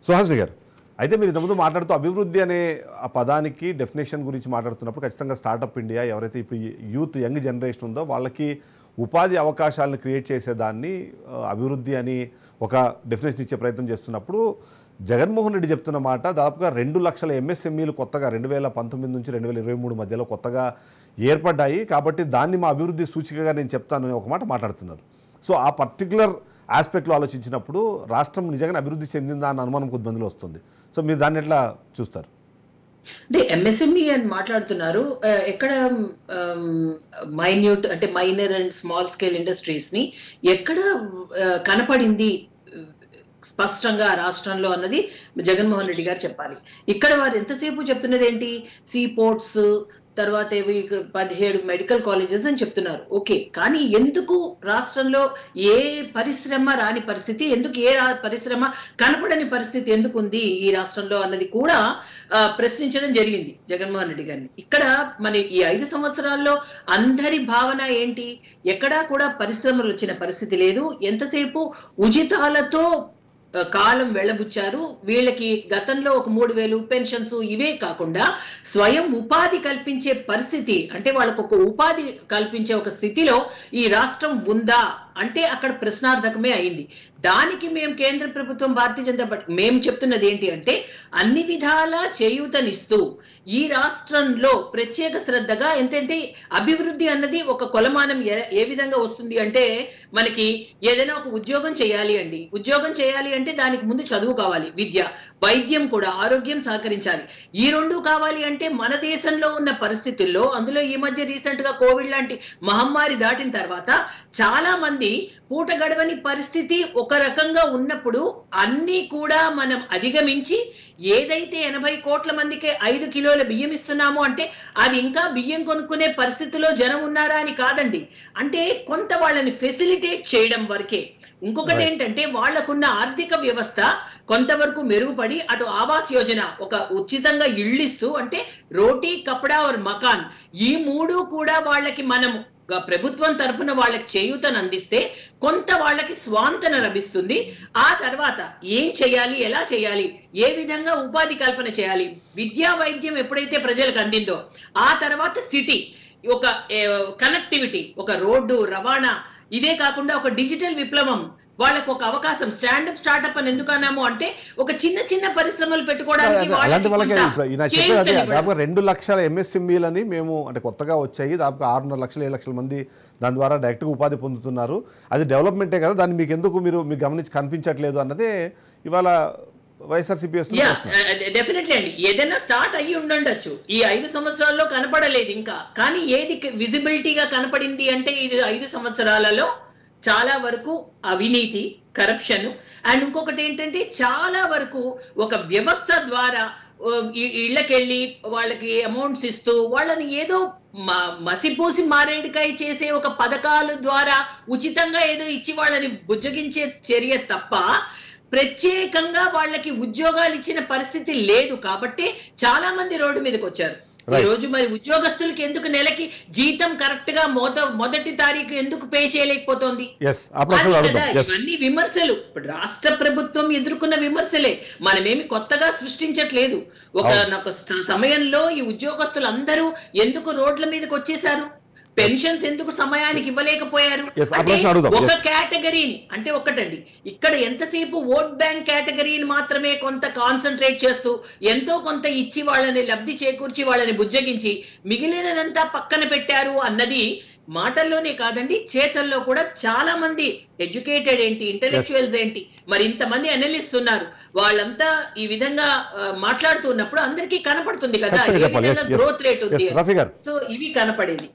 సుహాసిని గారు, అయితే మీరు ఇంతకుముందు మాట్లాడుతూ అభివృద్ధి అనే ఆ పదానికి డెఫినేషన్ గురించి మాట్లాడుతున్నప్పుడు ఖచ్చితంగా స్టార్టప్ ఇండియా ఎవరైతే ఇప్పుడు యూత్ యంగ్ జనరేషన్ ఉందో వాళ్ళకి ఉపాధి అవకాశాలను క్రియేట్ చేసేదాన్ని అభివృద్ధి అని ఒక డెఫినేషన్ ఇచ్చే ప్రయత్నం చేస్తున్నప్పుడు జగన్మోహన్ రెడ్డి చెప్తున్న మాట దాదాపుగా 2 లక్షల ఎంఎస్ఎంఈలు కొత్తగా 2019 నుంచి 2023 మధ్యలో కొత్తగా ఏర్పడ్డాయి, కాబట్టి దాన్ని మా అభివృద్ధి సూచికగా నేను చెప్తానని ఒక మాట మాట్లాడుతున్నారు. సో ఆ పర్టికులర్ ఆస్పెక్ట్లో ఆలోచించినప్పుడు రాష్ట్రం నిజంగా అభివృద్ధి చెందిందా అన్న అనుమానం కొద్దిమందిలో వస్తుంది. సో మీరు దాన్ని ఎట్లా చూస్తారు? అంటే ఎంఎస్ఎంఈ అని మాట్లాడుతున్నారు, ఎక్కడ మైన్యూట్ అంటే minor and small scale industries ని ఎక్కడ కనపడింది స్పష్టంగా రాష్ట్రంలో అన్నది జగన్మోహన్ రెడ్డి గారు చెప్పాలి. ఇక్కడ వారు ఎంతసేపు చెప్తున్నది ఏంటి, సీ పోర్ట్స్, తర్వాత 17 మెడికల్ కాలేజెస్ అని చెప్తున్నారు. ఓకే, కానీ ఎందుకు రాష్ట్రంలో ఏ పరిశ్రమ రాని పరిస్థితి, ఎందుకు ఏ పరిశ్రమ కనపడని పరిస్థితి ఎందుకు ఉంది ఈ రాష్ట్రంలో అన్నది కూడా ప్రశ్నించడం జరిగింది జగన్మోహన్ రెడ్డి గారిని. ఇక్కడ మన ఈ 5 సంవత్సరాల్లో అందరి భావన ఏంటి, ఎక్కడా కూడా పరిశ్రమలు వచ్చిన పరిస్థితి లేదు. ఎంతసేపు ఉచితాలతో కాలం వెళ్ళబుచ్చారు. వీళ్ళకి గతంలో ఒక 3,000 పెన్షన్స్ ఇవే కాకుండా స్వయం ఉపాధి కల్పించే పరిస్థితి, అంటే వాళ్ళకు ఒక ఉపాధి కల్పించే ఒక స్థితిలో ఈ రాష్ట్రం ఉందా అంటే అక్కడ ప్రశ్నార్థకమే అయింది. దానికి మేము కేంద్ర ప్రభుత్వం భారతీయ జనతా పార్టీ మేము చెప్తున్నది ఏంటి అంటే అన్ని విధాల చేయూతనిస్తూ ఈ రాష్ట్రంలో ప్రత్యేక శ్రద్ధగా, ఏంటంటే అభివృద్ధి అన్నది ఒక కొలమానం ఏ విధంగా వస్తుంది అంటే మనకి ఏదైనా ఒక ఉద్యోగం చేయాలి అండి, ఉద్యోగం చేయాలి అంటే దానికి ముందు చదువు కావాలి, విద్య, వైద్యం కూడా, ఆరోగ్యం సహకరించాలి. ఈ 2 కావాలి అంటే మన దేశంలో ఉన్న పరిస్థితుల్లో, అందులో ఈ మధ్య రీసెంట్ గా కోవిడ్ లాంటి మహమ్మారి దాటిన తర్వాత చాలా మంది పూట గడవని పరిస్థితి ఒక రకంగా ఉన్నప్పుడు అన్ని కూడా మనం అధిగమించి ఏదైతే 80 కోట్ల మందికి 5 కిలోల బియ్యం ఇస్తున్నామో అంటే అది ఇంకా బియ్యం కొనుక్కునే పరిస్థితిలో జనం ఉన్నారా అని కాదండి, అంటే కొంత వాళ్ళని ఫెసిలిటేట్ చేయడం వరకే. ఇంకొకటి ఏంటంటే వాళ్లకున్న ఆర్థిక వ్యవస్థ కొంతవరకు మెరుగుపడి అటు ఆవాస్ యోజన ఒక ఉచితంగా ఇళ్ళిస్తూ, అంటే రోటీ కపడా और మకాన్ ఈ 3 కూడా వాళ్ళకి మనం ప్రభుత్వం తరఫున వాళ్ళకి చేయూతను అందిస్తే కొంత వాళ్ళకి స్వాంతన లభిస్తుంది. ఆ తర్వాత ఏం చేయాలి, ఎలా చేయాలి, ఏ విధంగా ఉపాధి కల్పన చేయాలి, విద్యా వైద్యం ఎప్పుడైతే ప్రజలకు అందిందో ఆ తర్వాత సిటీ ఒక కనెక్టివిటీ, ఒక రోడ్డు రవాణా, ఇదే కాకుండా ఒక డిజిటల్ విప్లవం, వాళ్ళకు ఒక అవకాశం. స్టాండప్ స్టార్ట్అప్ అని ఎందుకు అన్నాము అంటే ఒక చిన్న చిన్న పరిశ్రమలు పెట్టుకోవడానికి. అలాంటి వాళ్ళకి దాదాపు 2 లక్షల ఎంఎస్ఎంఈలని మేము అంటే కొత్తగా వచ్చాయి, దాదాపు 6.5 లక్షలు 7 లక్షల మంది దాని ద్వారా డైరెక్ట్గా ఉపాధి పొందుతున్నారు. అది డెవలప్మెంటే కదా, దాన్ని మీకు ఎందుకు మీరు గమనించి కనిపించట్లేదు అన్నదే ఇవాళ వైఎస్ఆర్సీపీ. డెఫినెట్లీ అండి, ఏదైనా స్టార్ట్ అయ్యి ఉండొచ్చు, ఈ 5 సంవత్సరాల్లో కనపడలేదు ఇంకా. కానీ ఏది విజిబిలిటీగా కనపడింది అంటే ఇది 5 సంవత్సరాలలో చాలా వరకు అవినీతి, కరప్షన్, అండ్ ఇంకొకటి ఏంటంటే చాలా వరకు ఒక వ్యవస్థ ద్వారా ఇళ్ళకెళ్ళి వాళ్ళకి అమౌంట్స్ ఇస్తూ వాళ్ళని ఏదో మసిపూసి మారేడుకాయ చేసే ఒక పథకాల ద్వారా ఉచితంగా ఏదో ఇచ్చి వాళ్ళని బుజ్జగించే చర్య తప్ప ప్రత్యేకంగా వాళ్ళకి ఉద్యోగాలు ఇచ్చిన పరిస్థితి లేదు. కాబట్టి చాలా మంది రోడ్డు మీదకి వచ్చారు. ఈ రోజు మరి ఉద్యోగస్తులకి ఎందుకు నెలకి జీతం కరెక్ట్ గా మొదటి తారీఖు ఎందుకు పే చేయలేకపోతుంది? ఇవన్నీ విమర్శలు, రాష్ట్ర ప్రభుత్వం ఎదుర్కొన్న విమర్శలే, మనమేమి కొత్తగా సృష్టించట్లేదు. ఒక సమయంలో ఈ ఉద్యోగస్తులు అందరూ ఎందుకు రోడ్ల మీదకి వచ్చేసారు, పెన్షన్స్ ఎందుకు సమయానికి ఇవ్వలేకపోయారు, ఒక కేటగిరీని, అంటే ఒకటండి ఇక్కడ ఎంతసేపు ఓట్ బ్యాంక్ కేటగిరీని మాత్రమే కొంత కాన్సన్ట్రేట్ చేస్తూ ఎంతో కొంత ఇచ్చి వాళ్ళని లబ్ధి చేకూర్చి వాళ్ళని బుజ్జగించి మిగిలినదంతా పక్కన పెట్టారు అన్నది మాటల్లోనే కాదండి, చేతల్లో కూడా. చాలా మంది ఎడ్యుకేటెడ్ ఏంటి, ఇంటెలెక్చువల్స్ ఏంటి, మరి ఇంతమంది అనలిస్ట్ ఉన్నారు, వాళ్ళంతా ఈ విధంగా మాట్లాడుతున్నప్పుడు అందరికీ కనపడుతుంది కదా ఏ విధంగా గ్రోత్ రేట్ ఉంది. సో ఇవి కనపడేది.